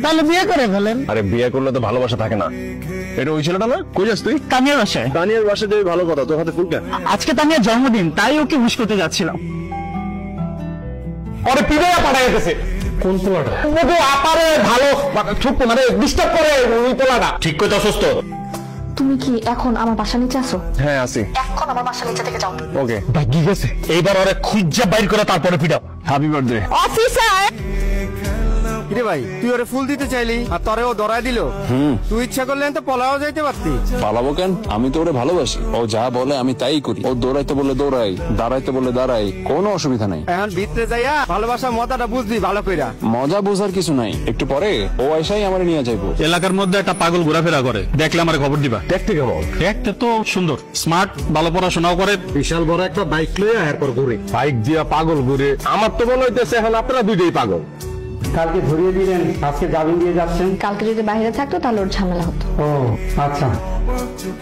তাহলে বিয়ে করে ফেলেন। আরে বিয়ে করলে তো ভালোবাসা থাকে না। এটা ওই ছেলেটা না? কই যাস তুই? তানিয়ার বাসায়। তানিয়ার বাসায় যাবি, ভালো কথা। তোর হাতে ফুল কেন? আজকে তানিয়ার জন্মদিন, তাই ওকে উইশ করতে যাচ্ছিলাম। আরে পিড়াইয়া পাঠাই গেছে। কোন পোলাটা? ও আপারে ভালো ছোট মানে ডিস্টার্ব করে ওই পোলাটা। ঠিক কইতে অসুস্থ। তুমি কি এখন আমার বাসা নিচে আছো? হ্যাঁ আসি। এখন আমার বাসা নিচে থেকে যাও। ওকে। ভাগ্যি গেছে। এইবার ওরে খুঁজা বাইর করে তারপরে পিটাও। Happy birthday. অফিসার কিরে ভাই, তুই ওরে ফুল দিতে চাইলি আর তরে ও ধরায় দিল। তুই ইচ্ছা করলেন তো পলাও যাইতে পারতি। পালাবো কেন? আমি তো ওরে ভালোবাসি। ও যা বলে আমি তাই করি। ও দৌড়াইতে বলে দৌড়াই, দাঁড়াইতে বলে দাঁড়াই, কোনো অসুবিধা নাই। এখন ভিতরে যাইয়া ভালোবাসা মজাটা বুঝবি ভালো কইরা। মজা বোঝার কিছু নাই, একটু পরে ও আইসাই আমার নিয়ে যাইবো। এলাকার মধ্যে একটা পাগল ঘোরাফেরা করে, দেখলে আমার খবর দিবা। দেখতে কেমন? দেখতে তো সুন্দর, স্মার্ট, ভালো পড়াশোনাও করে। বিশাল বড় একটা বাইক লইয়া এরপর ঘুরে। বাইক দিয়া পাগল ঘুরে। আমার তো মনে হইতেছে এখন আপনারা দুইটাই পাগল। কালকে ধরিয়ে দিলেন, আজকে জামিন দিয়ে যাচ্ছেন। কালকে যদি বাইরে থাকতো তাহলে ওর ঝামেলা হতো। ও আচ্ছা,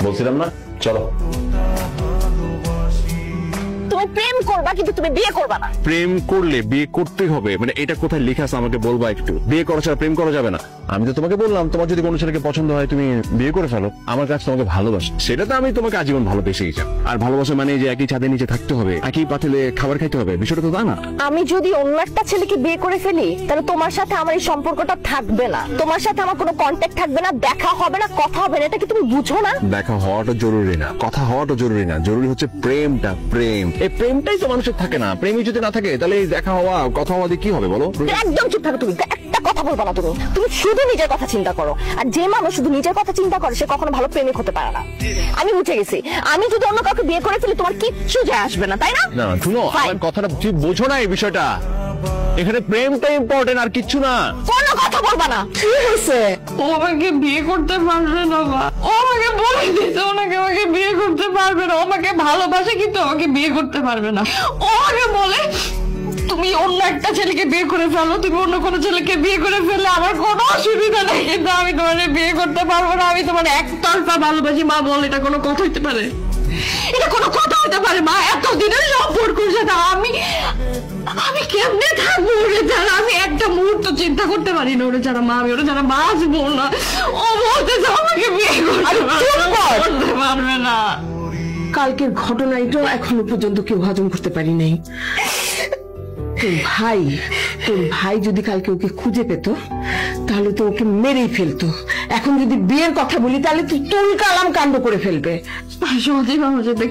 বলছিলাম না, চলো। তুমি প্রেম করবা কিন্তু তুমি বিয়ে করবা না। প্রেম করলে বিয়ে করতে হবে, মানে এটা কোথায় লেখা আছে আমাকে বলবা একটু? বিয়ে করা ছাড়া প্রেম করা যাবে না। আমি তো তোমাকে বললাম, তোমার যদি কোনো ছেলেকে পছন্দ হয় তুমি বিয়ে করে ফেলো। আমার কাছে তোমাকে ভালোবাসি, সেটা তো আমি তোমাকে আজীবন ভালোবেসেই যাব। আর ভালোবাসা মানে যে একই ছাদের নিচে থাকতে হবে, একই পাতিলে খাবার খাইতে হবে, বিষয়টা তো তা না। আমি যদি অন্য একটা ছেলেকে বিয়ে করে ফেলি তাহলে তোমার সাথে আমার এই সম্পর্কটা থাকবে না, তোমার সাথে আমার কোনো কন্ট্যাক্ট থাকবে না, দেখা হবে না, কথা হবে না। এটা কি তুমি বুঝো না? দেখা হওয়াটা জরুরি না, কথা হওয়াটা জরুরি না, জরুরি হচ্ছে প্রেমটা। প্রেম, এই প্রেমটাই তো মানুষের থাকে না। প্রেমই যদি না থাকে তাহলে এই দেখা হওয়া কথা হওয়া দিয়ে কি হবে বলো? একদম চুপ থাকো, তুমি একটা কথা বলবা না। তুমি তুমি শুধু নিজের কথা চিন্তা করো, আর যে মানুষ শুধু নিজের কথা চিন্তা করে সে কখনো ভালো প্রেমিক হতে পারে না। আমি বুঝে গেছি, আমি যদি অন্য কাউকে বিয়ে করে ফেলি তোমার কিচ্ছু যায় আসবে না, তাই না? না শুনো, আমার কথাটা তুমি বোঝো না এই বিষয়টা। এখানে প্রেমটা ইম্পর্টেন্ট, আর কিচ্ছু না। কোনো কথা বলবা না। কি হয়েছে? ও আমাকে বিয়ে করতে পারবে না। ও আমাকে বলে দিয়েছে ওনাকে আমাকে বিয়ে করতে পারবে না। ও আমাকে ভালোবাসে কিন্তু আমাকে বিয়ে করতে পারবে না। ও আমাকে বলে তুমি অন্য একটা ছেলেকে বিয়ে করে ফেলো, তুমি অন্য কোনো ছেলেকে বিয়ে করে ফেললে আমার কোনো অসুবিধা নেই, কিন্তু আমি তোমার বিয়ে করতে পারবো না। আমি তোমার একতরফা ভালোবাসি। মা বল, এটা কোনো কথা হইতে পারে? এটা কোনো কথা হইতে পারে? মা এতদিনের সম্পর্কের সাথে আমি কেমনে থাকবো ওরে ছাড়া? আমি একটা মুহূর্ত চিন্তা করতে পারি না ওরে ছাড়া। মা আমি ওরে ছাড়া বাঁচবো না। ও বলতেছে আমাকে বিয়ে করতে পারবে না। কালকের ঘটনাটাও এখনো পর্যন্ত কেউ হজম করতে পারি নাই। তোর ভাই যদি কালকে ওকে খুঁজে পেত তাহলে তো ওকে মেরেই ফেলতো। এখন যদি বিয়ের কথা বলি তাহলে তুই তুল কালাম কাণ্ড করে ফেলবে।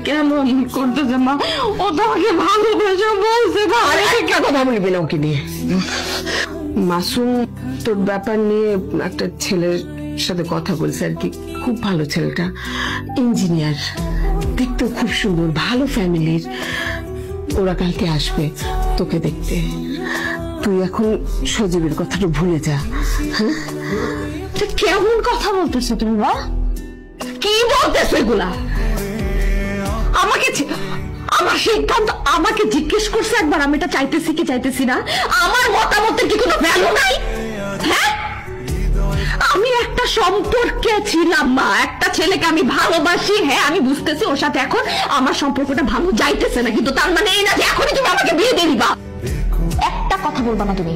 কেমন করতেছে মা? ও তো আমাকে ভালোবাসে বলছে। কথা বলবি না ওকে নিয়ে। মাসুম তোর ব্যাপার নিয়ে একটা ছেলের সাথে কথা বলছে আর কি, খুব ভালো ছেলেটা, ইঞ্জিনিয়ার, দেখতে খুব সুন্দর, ভালো ফ্যামিলির। ওরা কালকে আসবে তোকে দেখতে। তুই এখন সজীবের কথাটা ভুলে যা। হ্যাঁ, কেমন কথা বলতেছো তুমি মা? কি বলতেছো এগুলা? আমার সিদ্ধান্ত আমাকে জিজ্ঞেস করছে একবার, আমি এটা চাইতেছি কি চাইতেছি না? আমার মতামতের কি কোনো ভ্যালু নাই? হ্যাঁ, আমি একটা সম্পর্কে ছিলাম মা, একটা ছেলেকে আমি ভালোবাসি। হ্যাঁ আমি বুঝতেছি ওর সাথে এখন আমার সম্পর্কটা ভালো যাইতেছে না, কিন্তু তার মানে এই না যে এখনই তুমি আমাকে বিয়ে দিয়ে দিবা। একটা কথা বলবা না তুমি।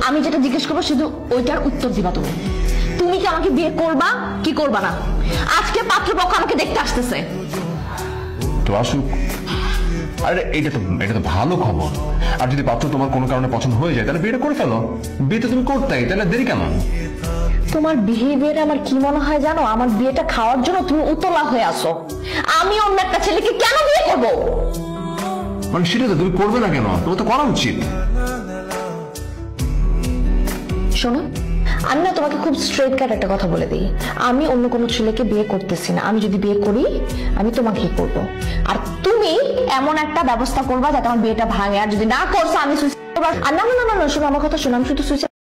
আমি যেটা জিজ্ঞেস করবো শুধু ওইটার উত্তর দিবা তুমি। তুমি কি আমাকে বিয়ে করবা কি করবা না? আজকে পাত্রপক্ষ আমাকে দেখতে আসতেছে। তো আসুক। আরে এটা তো ভালো খবর। আর যদি পাত্র তোমার কোনো কারণে পছন্দ হয়ে যায় তাহলে বিয়েটা করে ফেলো। বিয়ে তো তুমি করতেই, তাহলে দেরি কেন? তোমার বিহেভিয়ারে আমার কি মনে হয় জানো? আমার বিয়েটা খাওয়ার জন্য তুমি উতলা হয়ে আসো। আমি অন্য একটা ছেলেকে কেন বিয়ে করবো? মানে সেটা তো তুমি করবে না কেন? তোমার তো করা উচিত। শোনো, আমি না তোমাকে খুব স্ট্রেট কাট একটা কথা বলে দিই। আমি অন্য কোনো ছেলেকে বিয়ে করতেছি না। আমি যদি বিয়ে করি আমি তোমাকেই করবো। আর তুমি এমন একটা ব্যবস্থা করবা যাতে আমার বিয়েটা ভাঙে। আর যদি না করছো আমি সুইসাইড করবো। আর না না না না, শোনো আমার কথা শোনো, আমি শুধু সুইসাইড